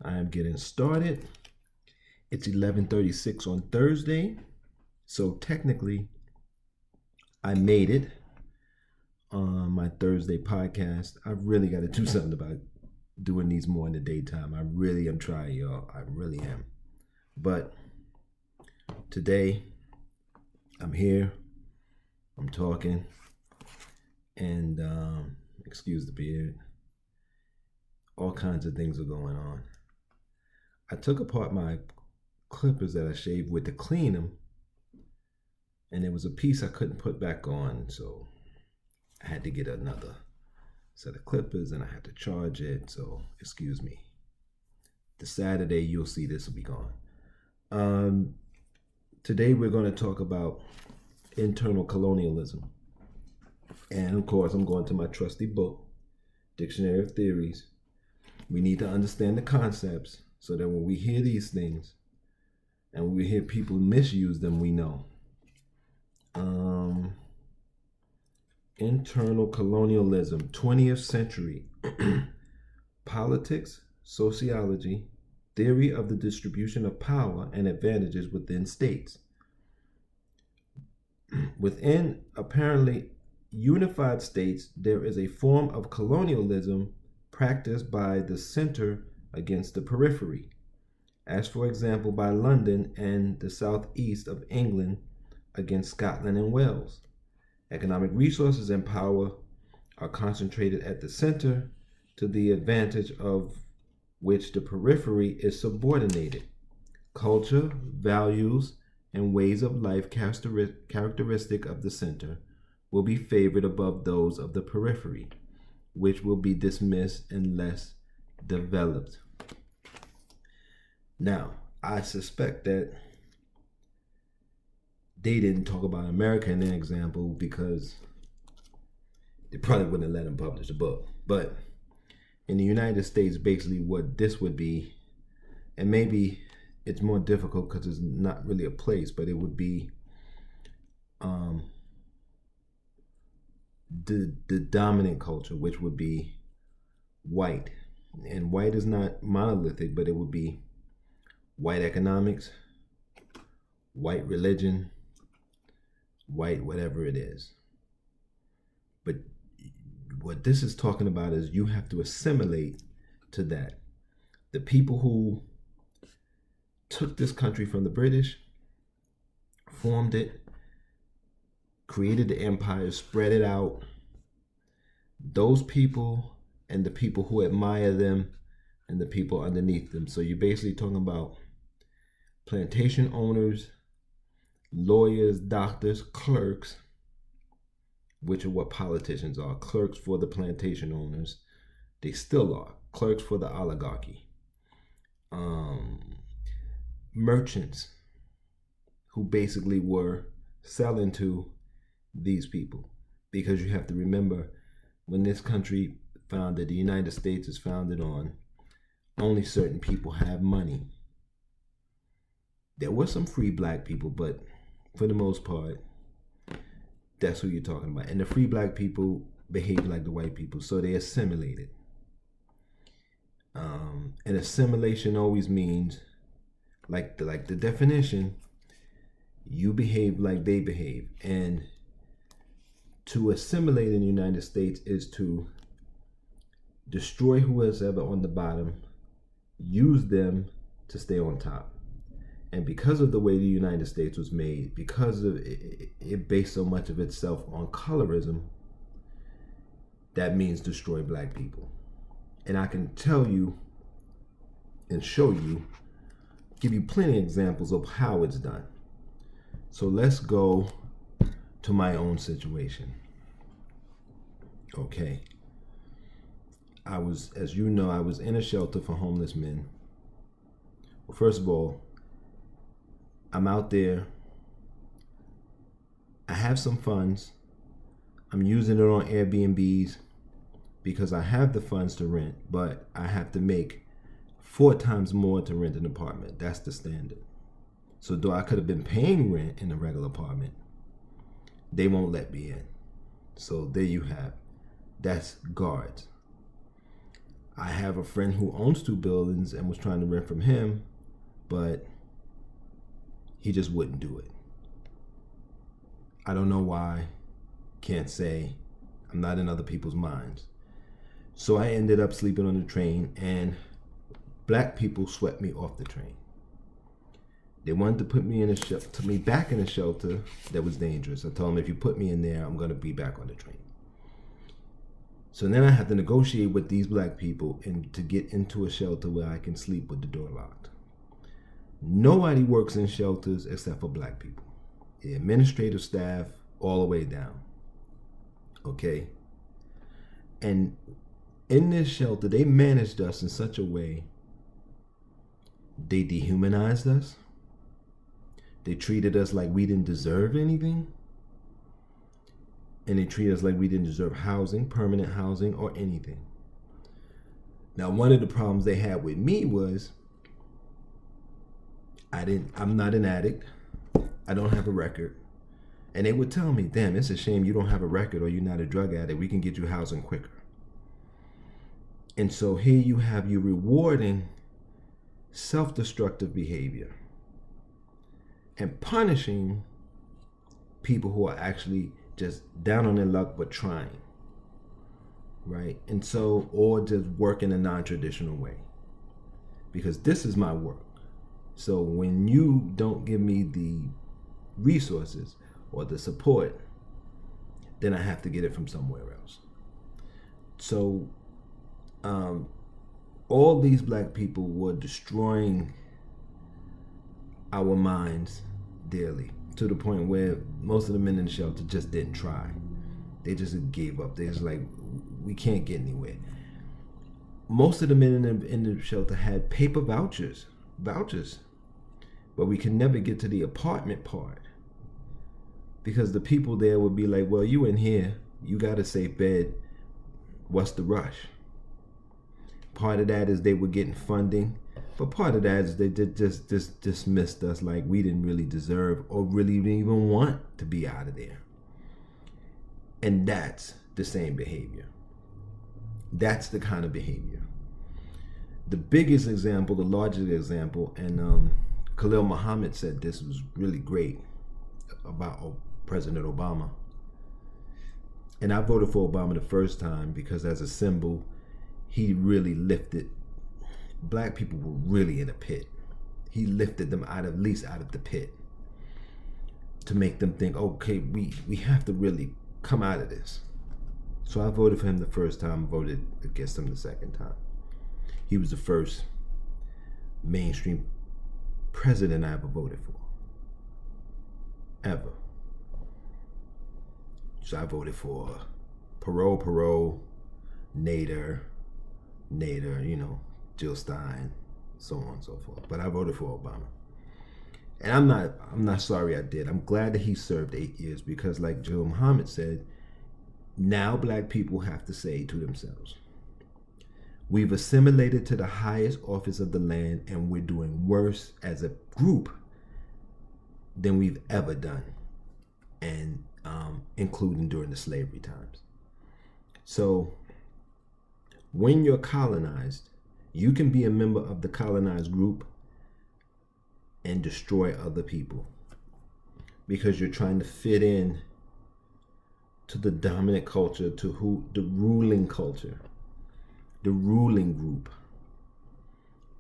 I am getting started. It's 11:36 on Thursday, so technically I made it on my Thursday podcast. I really got to do something about doing these more in the daytime. I really am trying, y'all. I really am. But today I'm here, I'm talking, and excuse the beard. All kinds of things are going on. I took apart my clippers that I shaved with to clean them, and there was a piece I couldn't put back on, so I had to get another set of clippers and I had to charge it, so excuse me. The Saturday you'll see this will be gone. Today we're going to talk about internal colonialism. And of course I'm going to my trusty book, Dictionary of Theories. We need to understand the concepts so that when we hear these things and when we hear people misuse them, we know. Internal colonialism, 20th century. Politics, sociology, theory of the distribution of power and advantages within states. Within apparently unified states, there is a form of colonialism practiced by the center against the periphery, as for example by London and the southeast of England against Scotland and Wales. Economic resources and power are concentrated at the center, to the advantage of which the periphery is subordinated. Culture, values, and ways of life characteristic of the center will be favored above those of the periphery, which will be dismissed and less developed. Now, I suspect that they didn't talk about America in their example because they probably wouldn't have let them publish a book. But in the United States, basically what this would be, and maybe it's more difficult because it's not really a place, but it would be the dominant culture, which would be white. And white is not monolithic, but it would be white economics, white religion, white whatever it is. But what this is talking about is you have to assimilate to that. The people who took this country from the British, formed it, created the empire, spread it out, those people and the people who admire them and the people underneath them. So you're basically talking about plantation owners, lawyers, doctors, clerks, which are what politicians are. Clerks for the plantation owners. They still are. Clerks for the oligarchy. Merchants who basically were selling to these people. Because you have to remember, when this country founded, the United States is founded on only certain people have money. There were some free black people, but for the most part, that's who you're talking about. And the free black people behave like the white people, so they assimilated. And assimilation always means, like the definition, you behave like they behave. And to assimilate in the United States is to destroy who is ever on the bottom, use them to stay on top. And because of the way the United States was made, because of it based so much of itself on colorism, that means destroy black people. And I can tell you and show you, give you plenty of examples of how it's done. So let's go to my own situation. Okay. As you know, I was in a shelter for homeless men. Well, first of all, I'm out there. I have some funds. I'm using it on Airbnbs because I have the funds to rent, but I have to make 4 times more to rent an apartment. That's the standard. So though I could have been paying rent in a regular apartment, they won't let me in. So there you have. That's guards. I have a friend who owns 2 buildings and was trying to rent from him, but he just wouldn't do it. I don't know why. Can't say. I'm not in other people's minds. So I ended up sleeping on the train, and black people swept me off the train. They wanted to put me back in a shelter that was dangerous. I told them, if you put me in there, I'm going to be back on the train. So then I had to negotiate with these black people and to get into a shelter where I can sleep with the door locked. Nobody works in shelters except for black people. The administrative staff, all the way down. Okay? And in this shelter, they managed us in such a way. They dehumanized us. They treated us like we didn't deserve anything. And they treated us like we didn't deserve housing, permanent housing, or anything. Now, one of the problems they had with me was I'm not an addict. I don't have a record. And they would tell me, damn, it's a shame you don't have a record or you're not a drug addict. We can get you housing quicker. And so here you have you rewarding self-destructive behavior and punishing people who are actually just down on their luck but trying, right? And so, or just work in a non-traditional way, because this is my work. So when you don't give me the resources or the support, then I have to get it from somewhere else. So all these black people were destroying our minds daily, to the point where most of the men in the shelter just didn't try. They just gave up. They just like, we can't get anywhere. Most of the men in the shelter had paper vouchers, but we could never get to the apartment part, because the people there would be like, well, you in here, you got a safe bed, what's the rush? Part of that is they were getting funding, but part of that is they did just dismissed us like we didn't really deserve or really even want to be out of there. And that's the same behavior. That's the kind of behavior. The biggest example, the largest example, and Khalil Muhammad said this was really great about President Obama. And I voted for Obama the first time because as a symbol, he really lifted, black people were really in a pit. He lifted them at least out of the pit to make them think, okay, we have to really come out of this. So I voted for him the first time, voted against him the second time. He was the first mainstream president I ever voted for. Ever. So I voted for Perot, Nader, Jill Stein, so on and so forth. But I voted for Obama. And I'm not sorry I did. I'm glad that he served 8 years, because like Joe Muhammad said, now black people have to say to themselves, we've assimilated to the highest office of the land, and we're doing worse as a group than we've ever done, and including during the slavery times. So when you're colonized, you can be a member of the colonized group and destroy other people because you're trying to fit in to the dominant culture, to the ruling culture, the ruling group.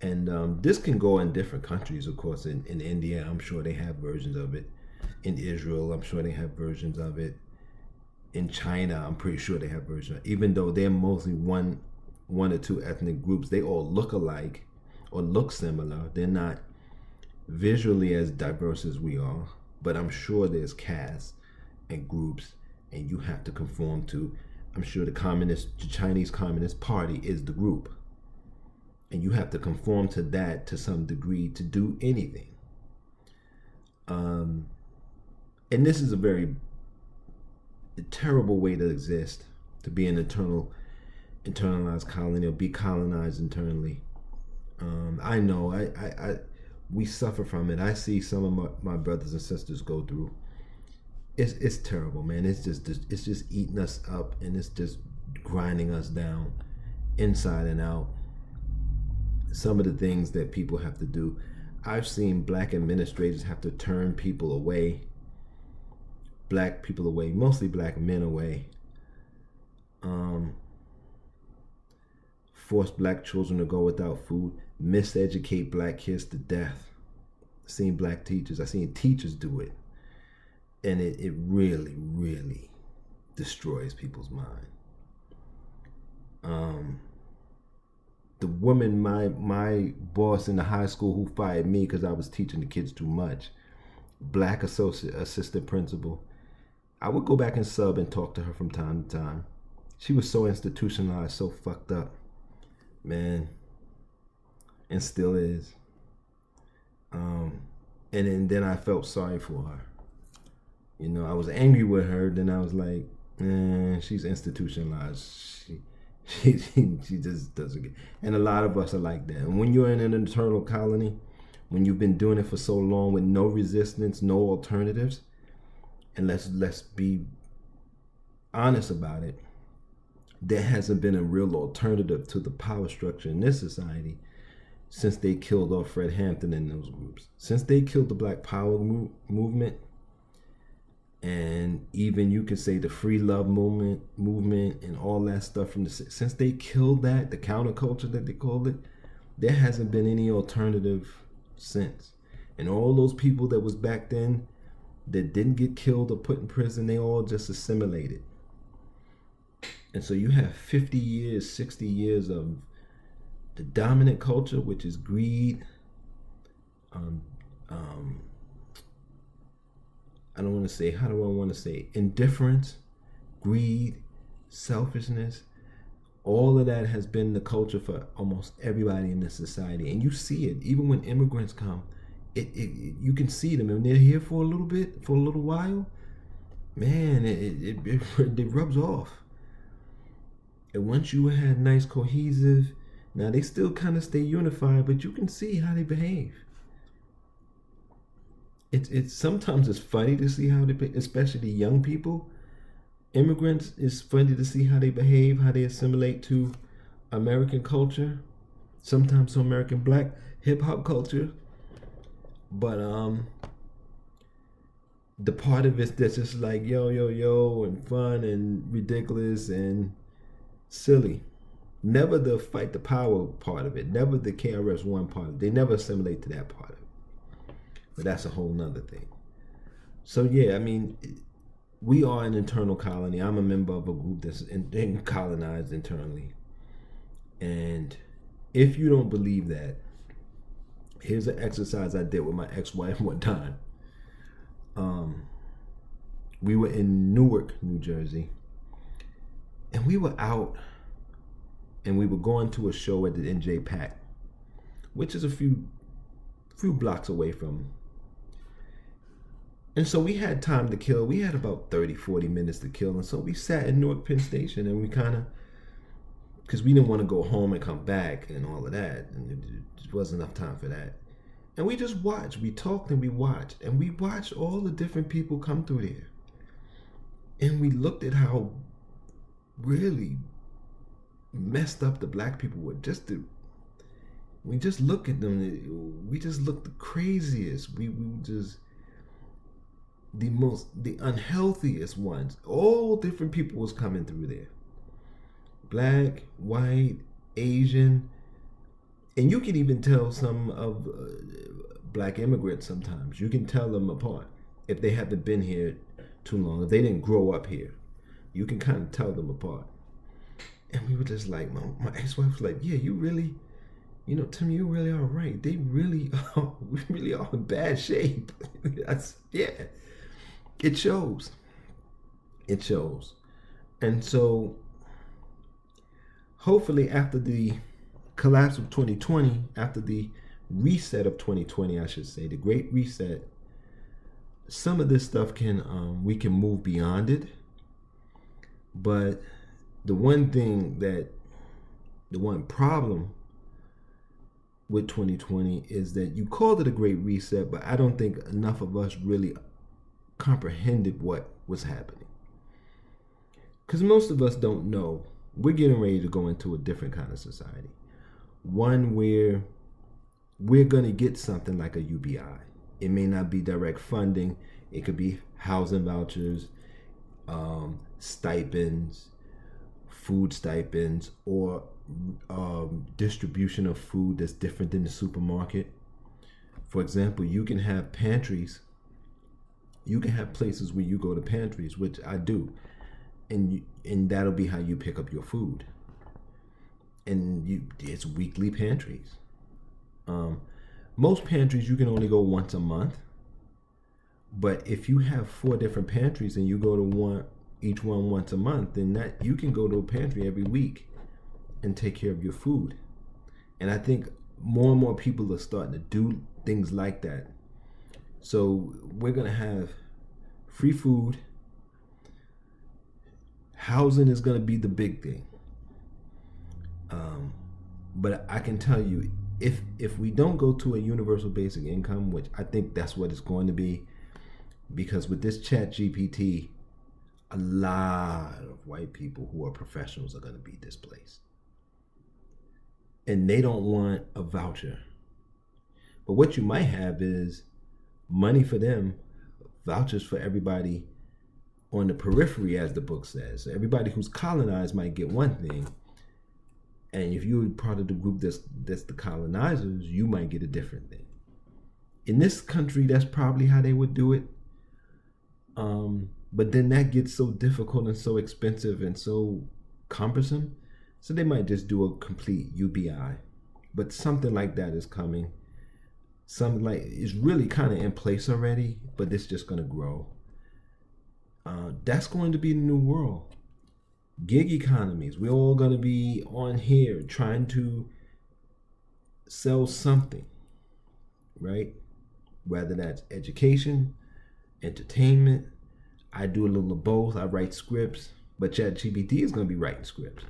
And this can go in different countries, of course. In India, I'm sure they have versions of it. In Israel, I'm sure they have versions of it. In China, I'm pretty sure they have versions of it. Even though they're mostly one or two ethnic groups, they all look alike or look similar. They're not visually as diverse as we are, but I'm sure there's castes and groups, and you have to conform to, I'm sure the Chinese Communist Party is the group. And you have to conform to that to some degree to do anything. And this is a very terrible way to exist, to be an internalized colony or be colonized internally. I know, we suffer from it. I see some of my brothers and sisters go through. It's terrible, man. It's just eating us up, and it's just grinding us down. inside and out. Some of the things that people have to do. I've seen black administrators have to turn people away, black people away, mostly black men away. Force black children to go without food, miseducate black kids to death. I've seen black teachers, I've seen teachers do it. And it really, really destroys people's mind. The woman, my boss in the high school who fired me because I was teaching the kids too much, black assistant principal, I would go back and sub and talk to her from time to time. She was so institutionalized, so fucked up, man, and still is. And then I felt sorry for her. You know, I was angry with her. Then I was like, she's institutionalized. She just doesn't get. And a lot of us are like that. And when you're in an internal colony, when you've been doing it for so long with no resistance, no alternatives, and let's be honest about it, there hasn't been a real alternative to the power structure in this society since they killed off Fred Hampton and those groups. Since they killed the Black Power movement, and even you could say the free love movement and all that stuff from since they killed that, the counterculture that they called it, there hasn't been any alternative since. And all those people that was back then that didn't get killed or put in prison, they all just assimilated. And so you have 50 years, 60 years of the dominant culture, which is greed, I don't want to say, how do I want to say, indifference, greed, selfishness. All of that has been the culture for almost everybody in this society. And you see it, even when immigrants come, you can see them. And they're here for a little bit, for a little while, man, it rubs off. And once you had nice, cohesive, now they still kind of stay unified, but you can see how they behave. It's sometimes it's funny to see how they, especially young people, immigrants. It's funny to see how they behave, how they assimilate to American culture, sometimes to American black hip hop culture. But the part of it that's just like yo and fun and ridiculous and silly. Never the fight the power part of it. Never the KRS-One part of it. They never assimilate to that part of it. But that's a whole nother thing. So yeah, I mean, we are an internal colony. I'm a member of a group that's colonized internally. And if you don't believe that, here's an exercise I did with my ex-wife one time. We were in Newark, New Jersey, and we were out, and we were going to a show at the NJ Pack, which is a few blocks away from. And so we had time to kill. We had about 30, 40 minutes to kill. And so we sat in Newark Penn Station, and we kind of, because we didn't want to go home and come back and all of that. And it just wasn't enough time for that. And we just watched. We talked and we watched. And we watched all the different people come through there. And we looked at how really messed up the black people were. We just look at them. We just looked the craziest. We just the unhealthiest ones. All different people was coming through there. Black, white, Asian, and you can even tell some of black immigrants sometimes. You can tell them apart if they haven't been here too long. If they didn't grow up here, you can kind of tell them apart. And we were just like, my ex-wife was like, yeah, you really, Tim, you really are right. They really are in bad shape. Yeah. It shows. It shows. And so hopefully after the collapse of 2020, after the reset of 2020, I should say, the great reset, some of this stuff we can move beyond it. But the one problem with 2020 is that you called it a great reset, but I don't think enough of us really comprehended what was happening. Because most of us don't know we're getting ready to go into a different kind of society. One where we're going to get something like a UBI. It may not be direct funding. It could be housing vouchers, stipends, food stipends, or distribution of food that's different than the supermarket. For example, you can have pantries. You can have places where you go to pantries, which I do, and that'll be how you pick up your food. And it's weekly pantries. Most pantries you can only go once a month, but if you have 4 different pantries and you go to each one once a month, then that you can go to a pantry every week and take care of your food. And I think more and more people are starting to do things like that. So we're gonna have free food. Housing is gonna be the big thing. But I can tell you, if we don't go to a universal basic income, which I think that's what it's going to be, because with this chat GPT, a lot of white people who are professionals are going to be displaced. And they don't want a voucher. But what you might have is money for them, vouchers for everybody on the periphery, as the book says. So everybody who's colonized might get one thing. And if you're part of the group that's the colonizers, you might get a different thing. In this country, that's probably how they would do it. But then that gets so difficult and so expensive and so cumbersome. So they might just do a complete UBI. But something like that is coming. Something like it's really kind of in place already, but it's just going to grow. That's going to be the new world. Gig economies. We're all going to be on here trying to sell something, right? Whether that's education, entertainment. I do a little of both. I write scripts, but ChatGPT is going to be writing scripts.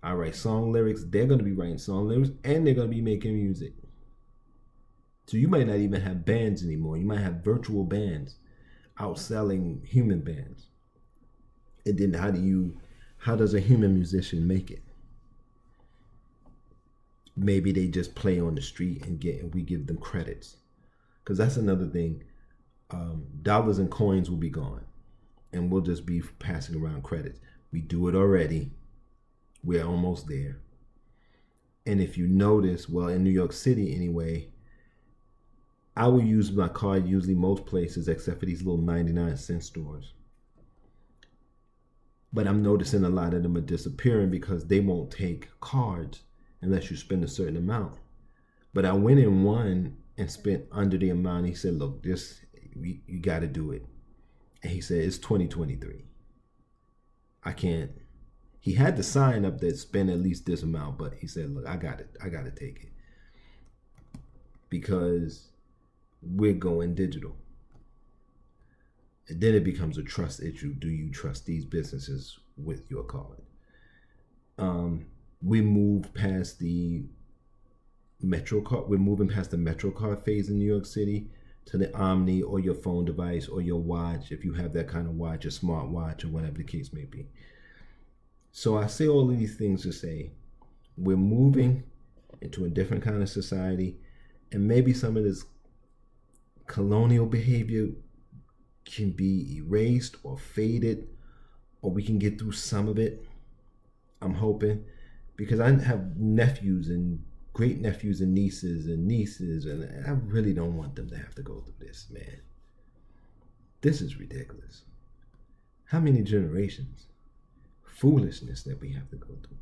I write song lyrics. They're going to be writing song lyrics, and they're going to be making music. So you might not even have bands anymore. You might have virtual bands outselling human bands. And then how does a human musician make it? Maybe they just play on the street and we give them credits. Because that's another thing. Dollars and coins will be gone. And we'll just be passing around credits. We do it already. We're almost there. And if you notice, well, in New York City anyway, I will use my card usually most places except for these little 99-cent stores. But I'm noticing a lot of them are disappearing because they won't take cards unless you spend a certain amount. But I went in one and spent under the amount. He said, look, you got to do it. And he said, it's 2023. I can't. He had the sign up that spend at least this amount, but he said, look, I got to take it. Because we're going digital. And then it becomes a trust issue. Do you trust these businesses with your card? We moved past the Metro card. We're moving past the Metro card phase in New York City to the Omni or your phone device or your watch, if you have that kind of watch, a smart watch or whatever the case may be. So I say all of these things to say we're moving into a different kind of society, and maybe some of this colonial behavior can be erased or faded, or we can get through some of it. I'm hoping, because I have nephews and great nephews and nieces, and I really don't want them to have to go through this, man. This is ridiculous. How many generations? Foolishness that we have to go through.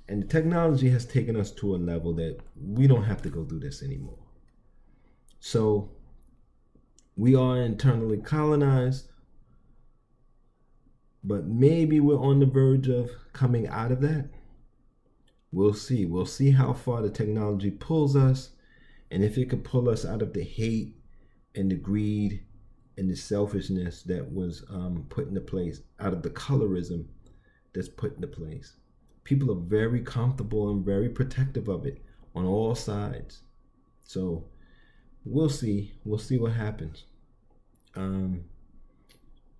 And the technology has taken us to a level that we don't have to go through this anymore. So we are internally colonized, but maybe we're on the verge of coming out of that. We'll see. We'll see how far the technology pulls us, and if it could pull us out of the hate and the greed and the selfishness that was put into place, out of the colorism that's put into place. People are very comfortable and very protective of it on all sides. So we'll see. We'll see what happens. And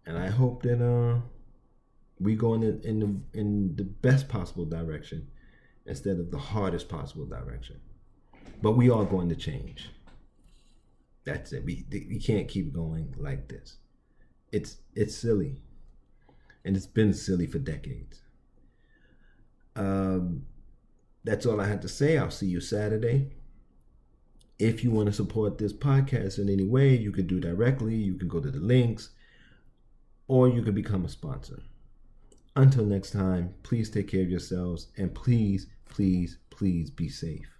I hope that We going in the best possible direction instead of the hardest possible direction. But we are going to change. That's it. We can't keep going like this. It's silly, and it's been silly for decades. That's all I had to say. I'll see you Saturday. If you want to support this podcast in any way, you can do directly. You can go to the links, or you can become a sponsor. Until next time, please take care of yourselves, and please, please, please be safe.